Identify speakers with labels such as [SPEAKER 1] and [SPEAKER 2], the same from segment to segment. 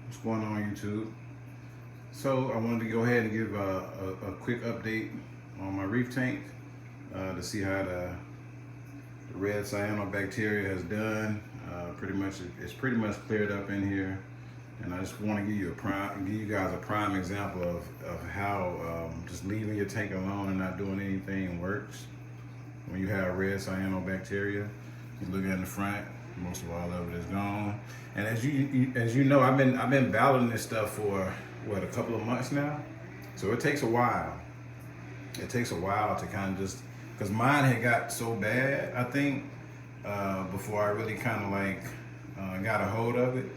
[SPEAKER 1] What's going on, YouTube? So I wanted to go ahead and give a quick update on my reef tank to see how the red CyanoBacteria has done. It's pretty much cleared up in here, and I just want to give you guys a prime example of how just leaving your tank alone and not doing anything works when you have red CyanoBacteria. You look at the front, most of all of it is gone. And as you know, I've been battling this stuff for what, a couple of months now. So it takes a while. It takes a while to kind of just, because mine had got so bad, I think, before I really kind of like got a hold of it,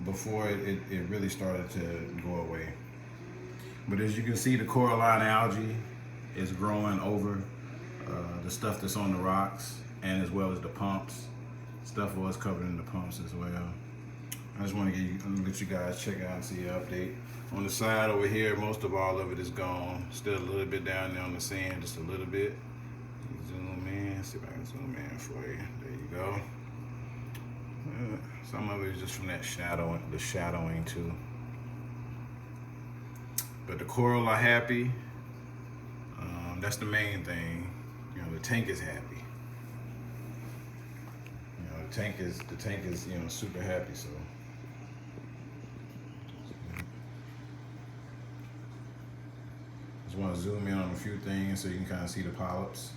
[SPEAKER 1] before it really started to go away. But as you can see, the coralline algae is growing over the stuff that's on the rocks, and as well as the pumps. Stuff was covered in the pumps as well. I just want to let you guys check out and see an update. On the side over here, most of all of it is gone. Still a little bit down there on the sand, just a little bit. Zoom in, see if I can zoom in for you. There you go. Some of it is just from that the shadowing too. But the coral are happy. That's the main thing. You know, the tank is happy. The tank is super happy. So just want to zoom in on a few things so you can kind of see the polyps.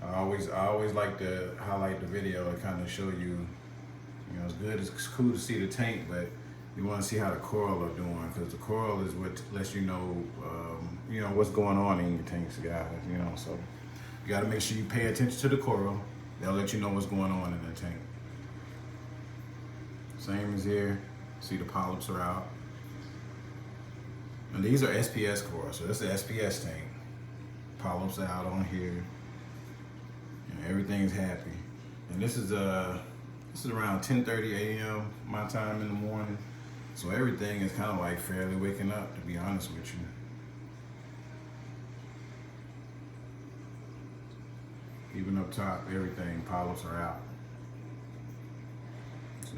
[SPEAKER 1] I always like to highlight the video and kind of show you, it's cool to see the tank, but you want to see how the coral are doing, because the coral is what lets you know, what's going on in your tanks, guys. So you got to make sure you pay attention to the coral. They'll let you know what's going on in the tank. Same as here. See, the polyps are out. And these are SPS corals, so this is the SPS tank. Polyps are out on here. Everything's happy. And this is around 10:30 a.m. my time in the morning. So everything is kind of like fairly waking up, to be honest with you. Even up top, everything, polyps are out. So,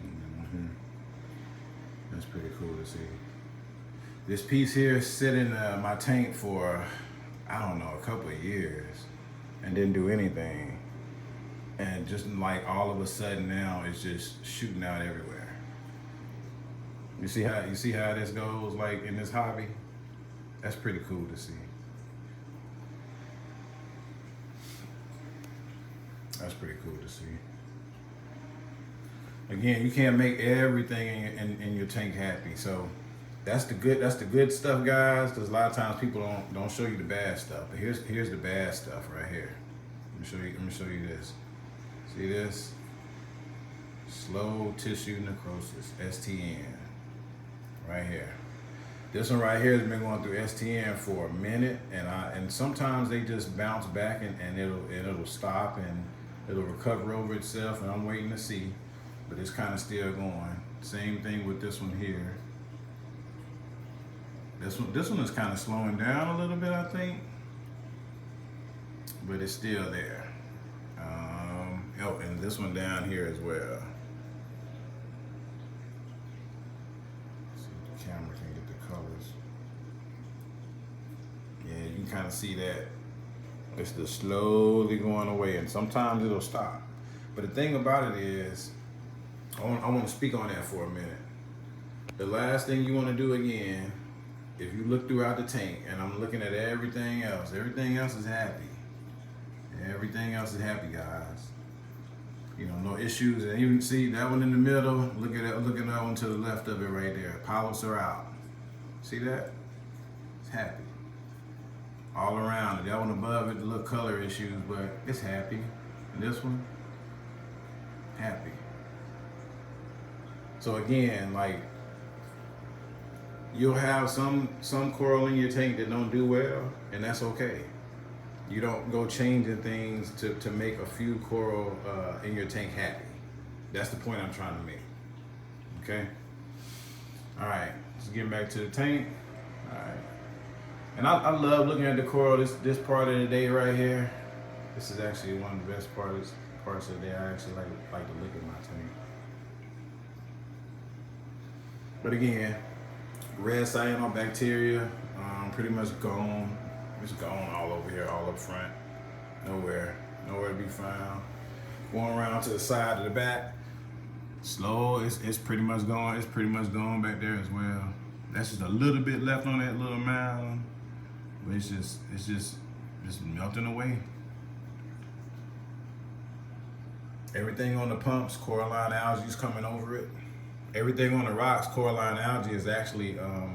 [SPEAKER 1] that's pretty cool to see. This piece here sit in my tank for, I don't know, a couple of years and didn't do anything. And just like all of a sudden now, it's just shooting out everywhere. You see how this goes, like in this hobby? That's pretty cool to see. That's pretty cool to see. Again, you can't make everything in your tank happy. So that's the good stuff, guys. Because a lot of times people don't show you the bad stuff. But here's the bad stuff right here. Let me show you this. See this? Slow tissue necrosis, STN. Right here. This one right here has been going through STN for a minute, and sometimes they just bounce back and it'll stop and it'll recover over itself, and I'm waiting to see, but it's kind of still going. Same thing with this one here. This one is kind of slowing down a little bit, I think, but it's still there. And this one down here as well. See if the camera can get the colors. Yeah, you can kind of see that. It's just slowly going away, and sometimes it'll stop. But the thing about it is, I want to speak on that for a minute. The last thing you want to do again, if you look throughout the tank, and I'm looking at everything else is happy. Everything else is happy, guys. No issues. And even see that one in the middle, look at that one to the left of it right there. Polyps are out. See that? It's happy. All around it. That one above it, the little color issues, but it's happy. And this one, happy. So again, like, you'll have some coral in your tank that don't do well, and that's okay. You don't go changing things to make a few coral in your tank happy. That's the point I'm trying to make. Okay? All right, let's get back to the tank. All right. And I love looking at the coral this part of the day right here. This is actually one of the best parts of the day. I actually like to look at my tank. But again, red CyanoBacteria, pretty much gone. It's gone all over here, all up front. Nowhere to be found. Going around to the side of the back, slow. It's pretty much gone. It's pretty much gone back there as well. That's just a little bit left on that little mound, but it's just melting away. Everything on the pumps, coralline algae is coming over it. Everything on the rocks, coralline algae is actually, I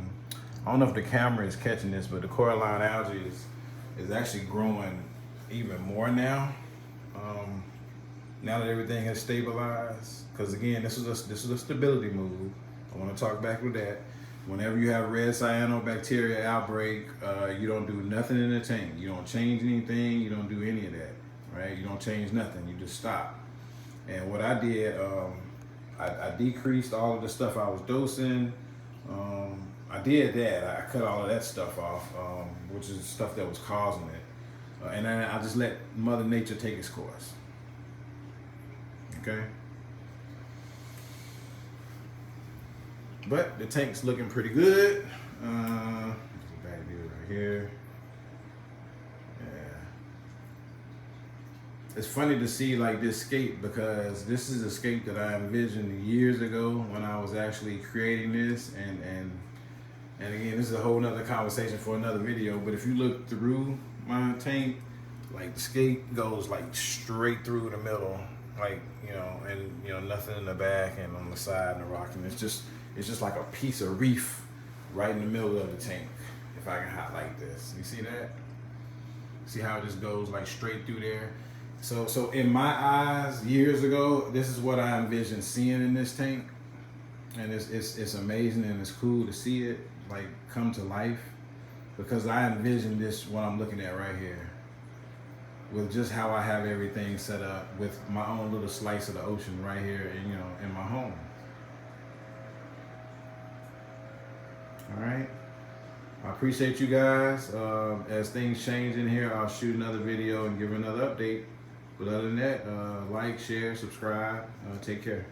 [SPEAKER 1] don't know if the camera is catching this, but the coralline algae is actually growing even more now. Now that everything has stabilized, because again, this is a stability move. I want to talk back with that. Whenever you have red CyanoBacteria outbreak, you don't do nothing in the tank. You don't change anything. You don't do any of that, right? You don't change nothing. You just stop. And what I did, I decreased all of the stuff I was dosing. I did that. I cut all of that stuff off, which is stuff that was causing it. And then I just let Mother Nature take its course. Okay? But the tank's looking pretty good. Back view right here. Yeah. It's funny to see like this scape, because this is a scape that I envisioned years ago when I was actually creating this. And again, this is a whole nother conversation for another video. But if you look through my tank, like the scape goes like straight through the middle, like, and nothing in the back and on the side and the rock. And it's just like a piece of reef right in the middle of the tank. If I can highlight this, you see that? See how it just goes like straight through there? So in my eyes, years ago, this is what I envisioned seeing in this tank. And it's amazing and it's cool to see it like come to life, because I envisioned this, what I'm looking at right here, with just how I have everything set up with my own little slice of the ocean right here, in my home. All right. I appreciate you guys. As things change in here, I'll shoot another video and give another update. But other than that, like, share, subscribe. Take care.